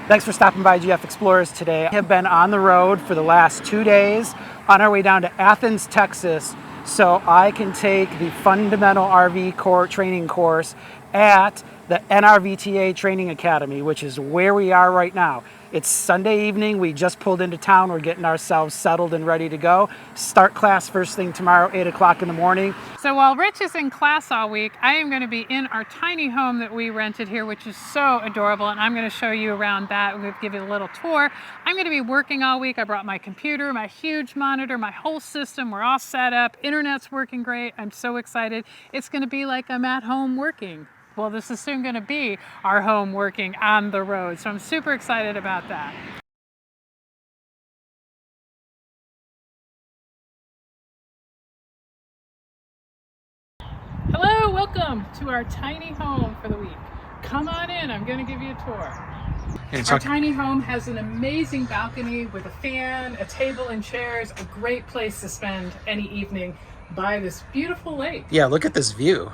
Thanks for stopping by GF Explorers today. We have been on the road for the last 2 days on our way down to Athens, Texas, so I can take the fundamental RV training course at the NRVTA Training Academy, which is where we are right now. It's Sunday evening. We just pulled into town. We're getting ourselves settled and ready to go. Start class first thing tomorrow, 8 o'clock in the morning. So while Rich is in class all week, I am going to be in our tiny home that we rented here, which is so adorable, and I'm going to show you around that. I'm going to give you a little tour. I'm going to be working all week. I brought my computer, my huge monitor, my whole system. We're all set up. Internet's working great. I'm so excited. It's going to be like I'm at home working. Well, this is soon going to be our home working on the road, so I'm super excited about that. Hello, welcome to our tiny home for the week. Come on in, I'm going to give you a tour. Our tiny home has an amazing balcony with a fan, a table and chairs, a great place to spend any evening by this beautiful lake. Yeah, look at this view.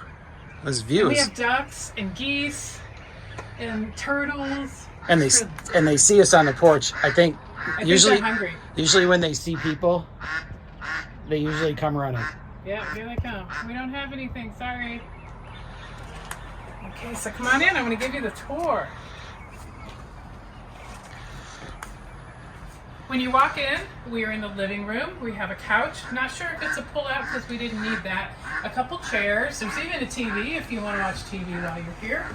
This view We have ducks and geese and turtles. and they see us on the porch. I think they're hungry. Usually when they see people, they usually come running. Yeah, here they come. We don't have anything, sorry. Okay, so come on in. I'm going to give you the tour. When you walk in, we are in the living room. We have a couch. Not sure if it's a pull-out because we didn't need that. A couple chairs. There's even a TV if you want to watch TV while you're here.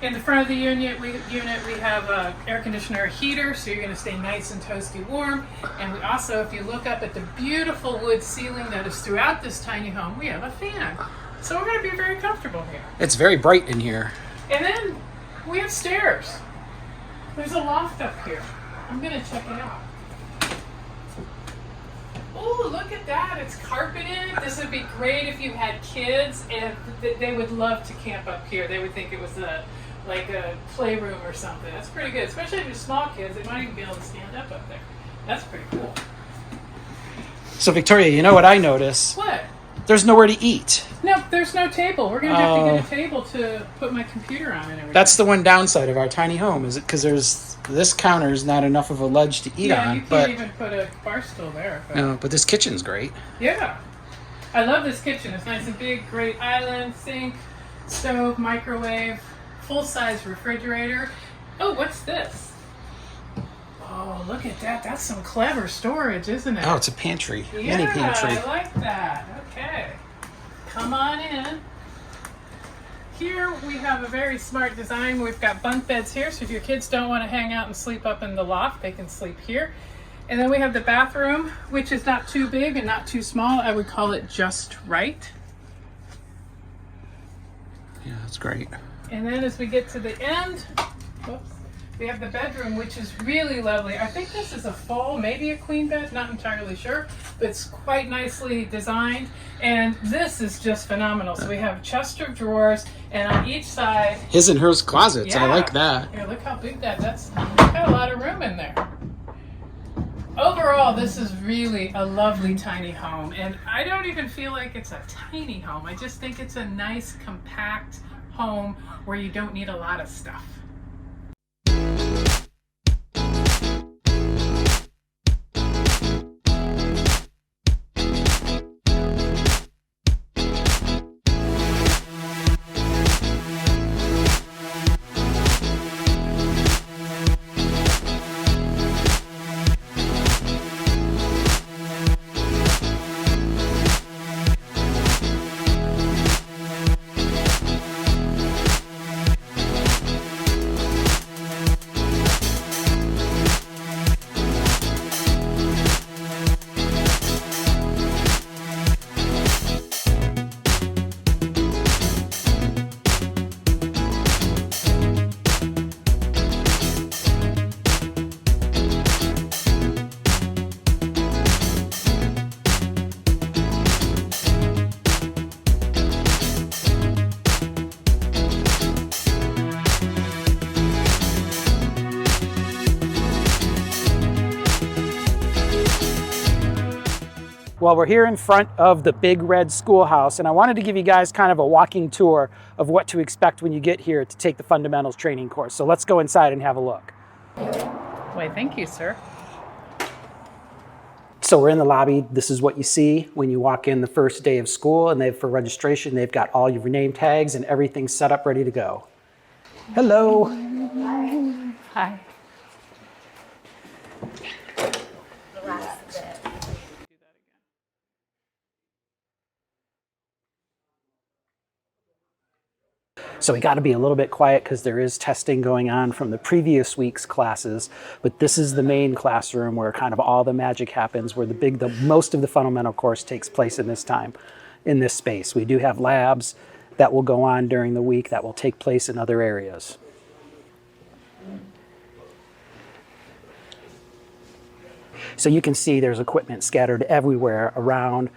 In the front of the unit, we have an air conditioner, heater, so you're going to stay nice and toasty warm. And we also, if you look up at the beautiful wood ceiling that is throughout this tiny home, we have a fan. So we're going to be very comfortable here. It's very bright in here. And then we have stairs. There's a loft up here. I'm going to check it out. Oh, look at that. It's carpeted. This would be great if you had kids, and they would love to camp up here. They would think it was like a playroom or something. That's pretty good, especially if you're small kids. They might even be able to stand up there. That's pretty cool. So Victoria, you know what I notice? What? There's nowhere to eat. No, there's no table. We're going to have to get a table to put my computer on and everything. That's the one downside of our tiny home, is it? Because this counter is not enough of a ledge to eat on. Yeah, you can't even put a bar stool there. No, but this kitchen's great. Yeah. I love this kitchen. It's nice and big, great island, sink, stove, microwave, full-size refrigerator. Oh, what's this? Oh, look at that. That's some clever storage, isn't it? Oh, it's a pantry. Yeah, Mini pantry. I like that. Okay. Come on in. Here we have a very smart design. We've got bunk beds here, so if your kids don't want to hang out and sleep up in the loft, they can sleep here. And then we have the bathroom, which is not too big and not too small. I would call it just right. Yeah, that's great. And then as we get to the end, whoops, we have the bedroom, which is really lovely. I think this is a full, maybe a queen bed, not entirely sure, but it's quite nicely designed. And this is just phenomenal. So we have a chest of drawers, and on each side, his and hers closets. Yeah. I like that. Here, look how big that's got a lot of room in there. Overall, this is really a lovely tiny home, and I don't even feel like it's a tiny home. I just think it's a nice, compact home where you don't need a lot of stuff. Well, we're here in front of the Big Red Schoolhouse, and I wanted to give you guys kind of a walking tour of what to expect when you get here to take the fundamentals training course. So let's go inside and have a look. Why, thank you, sir. So we're in the lobby. This is what you see when you walk in the first day of school, and for registration, they've got all your name tags and everything set up, ready to go. Hello. Hi. So we got to be a little bit quiet because there is testing going on from the previous week's classes, but this is the main classroom where kind of all the magic happens, where most of the fundamental course takes place in this space. We do have labs that will go on during the week that will take place in other areas. So you can see there's equipment scattered everywhere around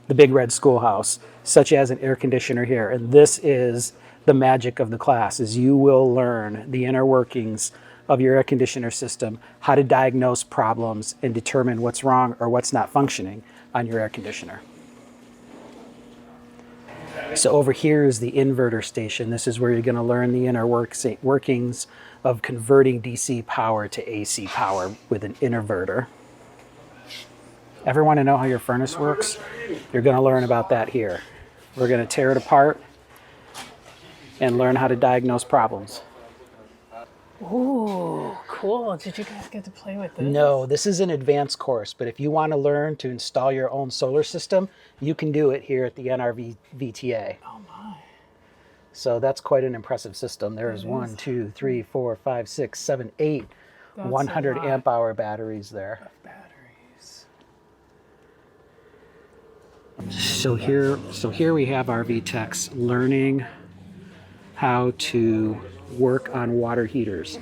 the Big Red Schoolhouse, such as an air conditioner here. And this is the magic of the class, is you will learn the inner workings of your air conditioner system, how to diagnose problems and determine what's wrong or what's not functioning on your air conditioner. So over here is the inverter station. This is where you're going to learn the inner workings of converting DC power to AC power with an inverter. Ever want to know how your furnace works? You're going to learn about that here. We're going to tear it apart and learn how to diagnose problems. Ooh, cool. Did you guys get to play with this? No, this is an advanced course, but if you want to learn to install your own solar system, you can do it here at the NRVTA. Oh my. So that's quite an impressive system. There's 1, 2, 3, 4, 5, 6, 7, 8 That's 100 amp hour batteries there. Batteries. So here we have RV techs learning how to work on water heaters.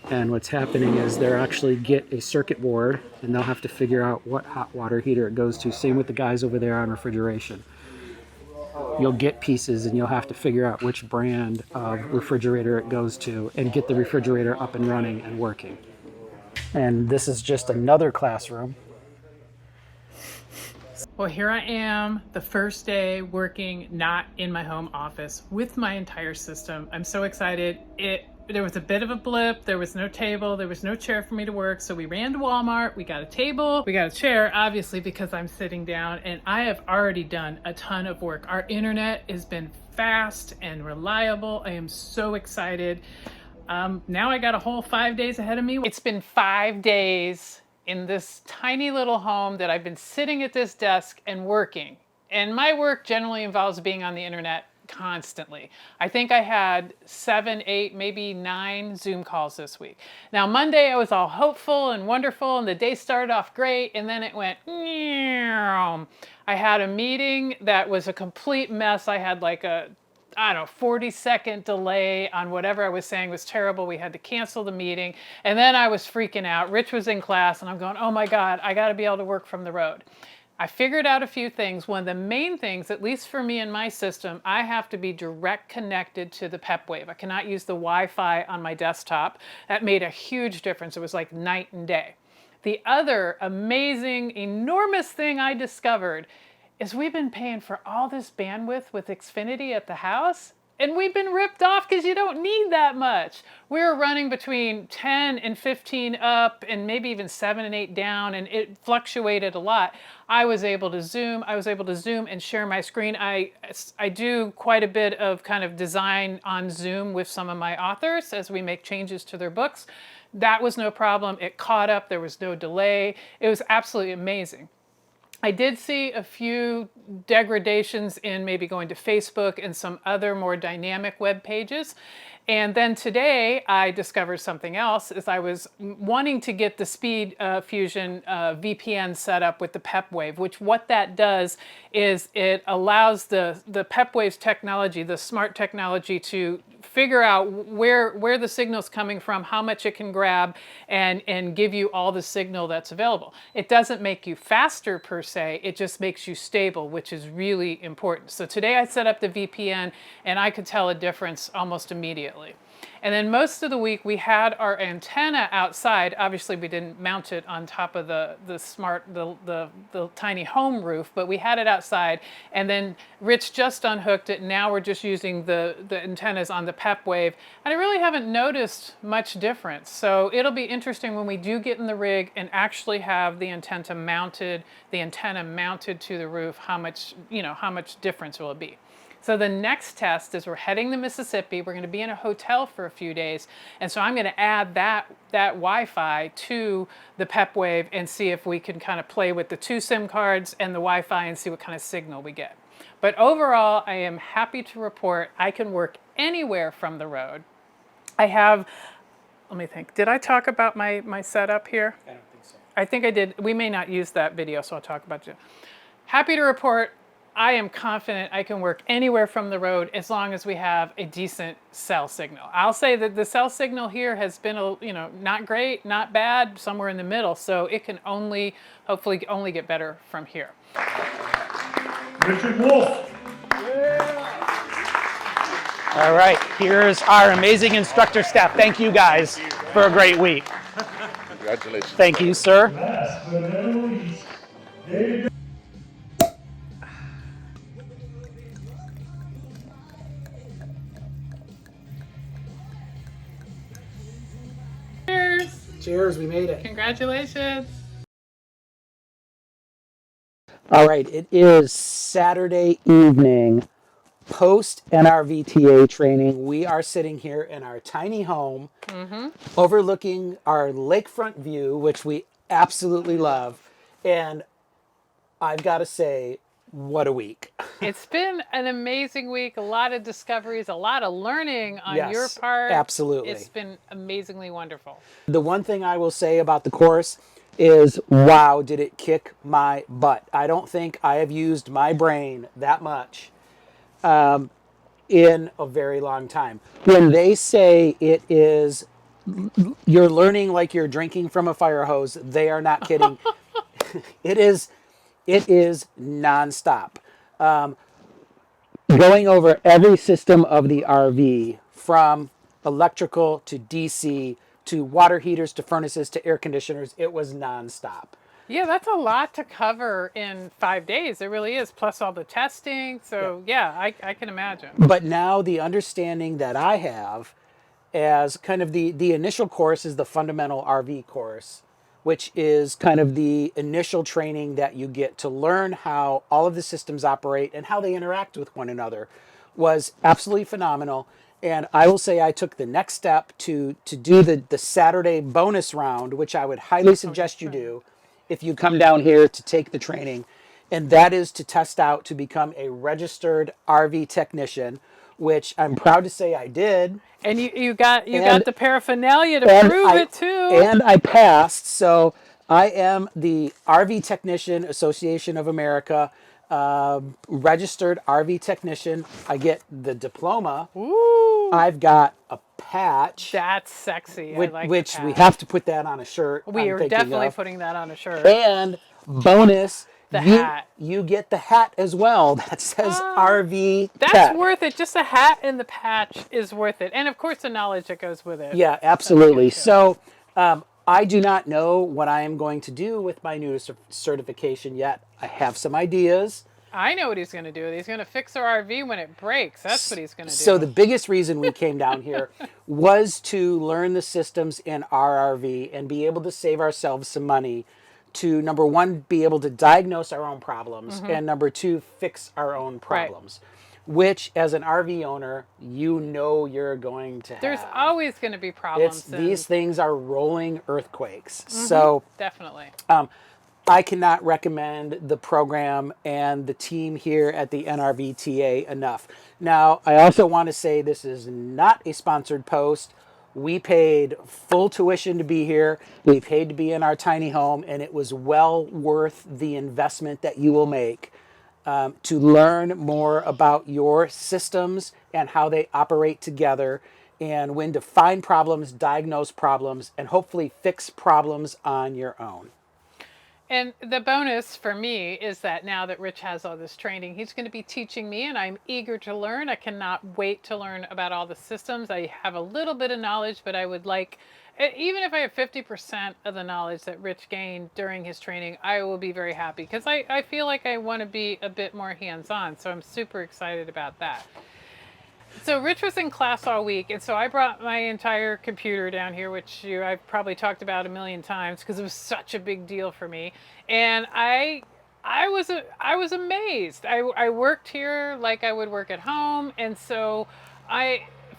And what's happening is they'll actually get a circuit board and they'll have to figure out what hot water heater it goes to. Same with the guys over there on refrigeration. You'll get pieces and you'll have to figure out which brand of refrigerator it goes to and get the refrigerator up and running and working. And this is just another classroom. Well, here I am, the first day working not in my home office with my entire system. I'm so excited. There was a bit of a blip. There was no table. There was no chair for me to work. So we ran to Walmart. We got a table. We got a chair, obviously, because I'm sitting down. And I have already done a ton of work. Our internet has been fast and reliable. I am so excited. Now I got a whole 5 days ahead of me. It's been 5 days in this tiny little home that I've been sitting at this desk and working. And my work generally involves being on the internet constantly. I think I had 7, 8, maybe 9 Zoom calls this week. Now Monday I was all hopeful and wonderful and the day started off great and then it went meow. I had a meeting that was a complete mess. I had like a 40-second delay on whatever I was saying was terrible. We had to cancel the meeting. And then I was freaking out. Rich was in class and I'm going, oh my God, I got to be able to work from the road. I figured out a few things. One of the main things, at least for me and my system, I have to be direct connected to the PepWave. I cannot use the Wi-Fi on my desktop. That made a huge difference. It was like night and day. The other amazing, enormous thing I discovered is we've been paying for all this bandwidth with Xfinity at the house, and we've been ripped off because you don't need that much. We were running between 10 and 15 up and maybe even 7 and 8 down, and it fluctuated a lot. I was able to Zoom and share my screen. I do quite a bit of kind of design on Zoom with some of my authors as we make changes to their books. That was no problem. It caught up. There was no delay. It was absolutely amazing. I did see a few degradations in maybe going to Facebook and some other more dynamic web pages. And then today I discovered something else as I was wanting to get the Speed Fusion VPN set up with the PepWave, which what that does is it allows the PepWave's technology, the smart technology, to figure out where the signal's coming from, how much it can grab, and give you all the signal that's available. It doesn't make you faster per se, it just makes you stable, which is really important. So today I set up the VPN and I could tell a difference almost immediately. And then most of the week we had our antenna outside. Obviously we didn't mount it on top of the tiny home roof, but we had it outside. And then Rich just unhooked it. Now we're just using the antennas on the PEP wave. And I really haven't noticed much difference. So it'll be interesting when we do get in the rig and actually have the antenna mounted to the roof, how much difference will it be. So the next test is we're heading to Mississippi. We're going to be in a hotel for a few days. And so I'm going to add that Wi-Fi to the PEP wave and see if we can kind of play with the 2 SIM cards and the Wi-Fi and see what kind of signal we get. But overall, I am happy to report I can work anywhere from the road. I have, let me think, did I talk about my setup here? I don't think so. I think I did. We may not use that video, so I'll talk about it. Happy to report I am confident I can work anywhere from the road as long as we have a decent cell signal. I'll say that the cell signal here has been, not great, not bad, somewhere in the middle. So it can hopefully only get better from here. Richard Wolf. All right, here's our amazing instructor staff. Thank you guys for a great week. Congratulations. Thank you, sir. Last but not least, David. Cheers! Cheers, we made it. Congratulations! All right, it is Saturday evening, post NRVTA training. We are sitting here in our tiny home, overlooking our lakefront view, which we absolutely love. And I've got to say, what a week. It's been an amazing week. A lot of discoveries, a lot of learning on Yes, your part. absolutely. It's been amazingly wonderful. The one thing I will say about the course is, wow, did it kick my butt. I don't think I have used my brain that much in a very long time. When they say it is, you're learning like you're drinking from a fire hose, they are not kidding. It is nonstop. Going over every system of the RV, from electrical to DC to water heaters to furnaces to air conditioners, it was nonstop. Yeah, that's a lot to cover in 5 days. It really is, plus all the testing. So yeah, I can imagine. But now the understanding that I have as kind of the initial course is the fundamental RV course, which is kind of the initial training that you get to learn how all of the systems operate and how they interact with one another, was absolutely phenomenal. And I will say I took the next step to do the Saturday bonus round, which I would highly suggest you do if you come down here to take the training. And that is to test out to become a registered RV technician, which I'm proud to say I did. And you got the paraphernalia to prove it too. And I passed. So I am the RV Technician Association of America registered RV technician. I get the diploma. Ooh, I've got a patch. that's sexy. Which, I like which the we patch. have to put that on a shirt. We I'm are thinking definitely of. putting that on a shirt. And bonus, The hat. You get the hat as well that says RV That's Tech. worth it. Just a hat and the patch is worth it. And of course the knowledge that goes with it. Yeah, absolutely. So I do not know what I am going to do with my new certification yet. I have some ideas. I know what he's going to do. He's going to fix our RV when it breaks. That's what he's going to do. So the biggest reason we came down here was to learn the systems in our RV and be able to save ourselves some money to, number one, be able to diagnose our own problems, and number two, fix our own problems. Which, as an RV owner, you know you're going to have. There's always going to be problems. These things are rolling earthquakes. So definitely. I cannot recommend the program and the team here at the NRVTA enough. Now, I also want to say this is not a sponsored post. We paid full tuition to be here. We paid to be in our tiny home, and it was well worth the investment that you will make to learn more about your systems and how they operate together, and when to find problems, diagnose problems, and hopefully fix problems on your own. And the bonus for me is that now that Rich has all this training, he's going to be teaching me, and I'm eager to learn. I cannot wait to learn about all the systems. I have a little bit of knowledge, but I would like, even if I have 50% of the knowledge that Rich gained during his training, I will be very happy because I feel like I want to be a bit more hands-on. So I'm super excited about that. So Rich was in class all week, and so I brought my entire computer down here, which I've probably talked about a million times because it was such a big deal for me. And I was amazed. I worked here like I would work at home, and so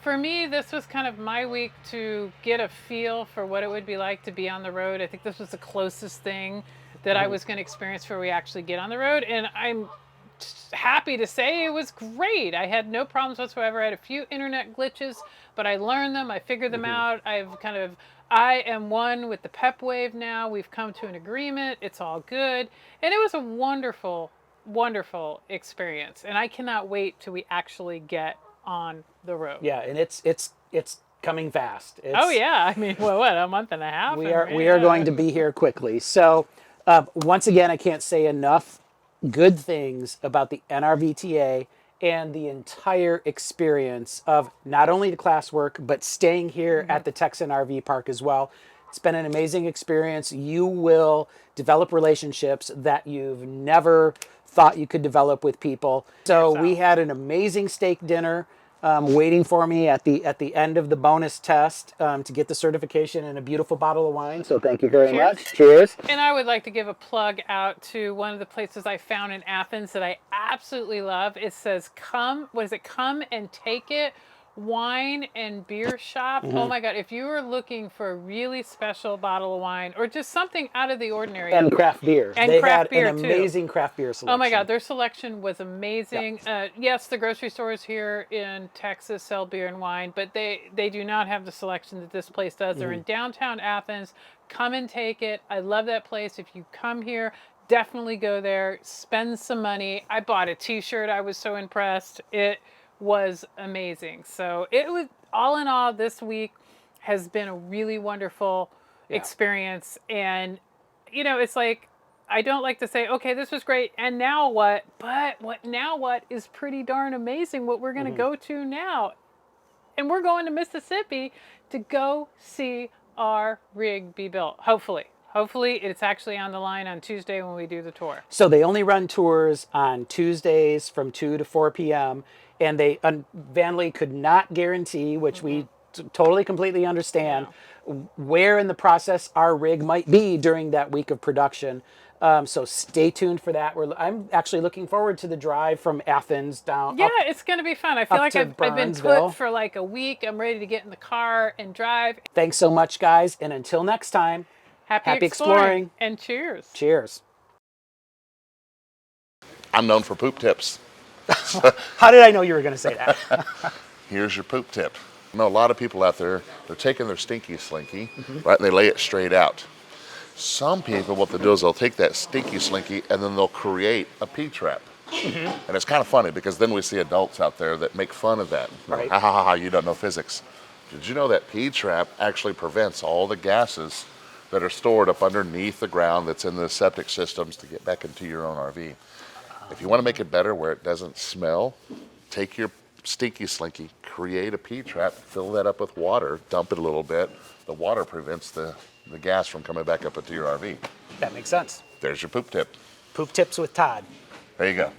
for me this was kind of my week to get a feel for what it would be like to be on the road. I think this was the closest thing that I was going to experience where we actually get on the road, and I'm happy to say it was great. I had no problems whatsoever. I had a few internet glitches, but I learned them. I figured them out. I am one with the PEP wave now. We've come to an agreement. It's all good. And it was a wonderful, wonderful experience. And I cannot wait till we actually get on the road. Yeah, and it's coming fast. Oh yeah, I mean, well, what, a month and a half? We are going to be here quickly. So once again, I can't say enough good things about the NRVTA and the entire experience of not only the classwork, but staying here at the Texan RV Park as well. It's been an amazing experience. You will develop relationships that you've never thought you could develop with people. So we had an amazing steak dinner waiting for me at the end of the bonus test to get the certification and a beautiful bottle of wine. So thank you very much. Cheers. And I would like to give a plug out to one of the places I found in Athens that I absolutely love. It says come and take it. Wine and beer shop. Oh my God, if you were looking for a really special bottle of wine or just something out of the ordinary. And craft beer. And they craft had beer an amazing craft beer selection. Oh my God, their selection was amazing. Yes, the grocery stores here in Texas sell beer and wine, but they do not have the selection that this place does. They're in downtown Athens. Come and take it. I love that place. If you come here, definitely go there. Spend some money. I bought a t-shirt. I was so impressed. It was amazing. So it was, all in all, this week has been a really wonderful experience. And it's like, I don't like to say, okay, this was great, and now what? But what is pretty darn amazing what we're going to go to now. And we're going to Mississippi to go see our rig be built. Hopefully it's actually on the line on Tuesday when we do the tour. So they only run tours on Tuesdays from 2 to 4 p.m. And they, Van Lee could not guarantee, which we totally, completely understand, where in the process our rig might be during that week of production. So stay tuned for that. I'm actually looking forward to the drive from Athens down. Yeah, it's going to be fun. I feel like I've been Burnsville. put for like a week. I'm ready to get in the car and drive. Thanks so much, guys. And until next time, happy exploring. And cheers. Cheers. I'm known for poop tips. How did I know you were going to say that? Here's your poop tip. I know a lot of people out there, they're taking their stinky slinky, right, and they lay it straight out. Some people, what they'll do is they'll take that stinky slinky and then they'll create a pee trap. And it's kind of funny because then we see adults out there that make fun of that. Right. Ha ha ha ha, you don't know physics. Did you know that pee trap actually prevents all the gases that are stored up underneath the ground that's in the septic systems to get back into your own RV? If you want to make it better where it doesn't smell, take your stinky slinky, create a pee trap, fill that up with water, dump it a little bit. The water prevents the gas from coming back up into your RV. That makes sense. There's your poop tip. Poop tips with Todd. There you go.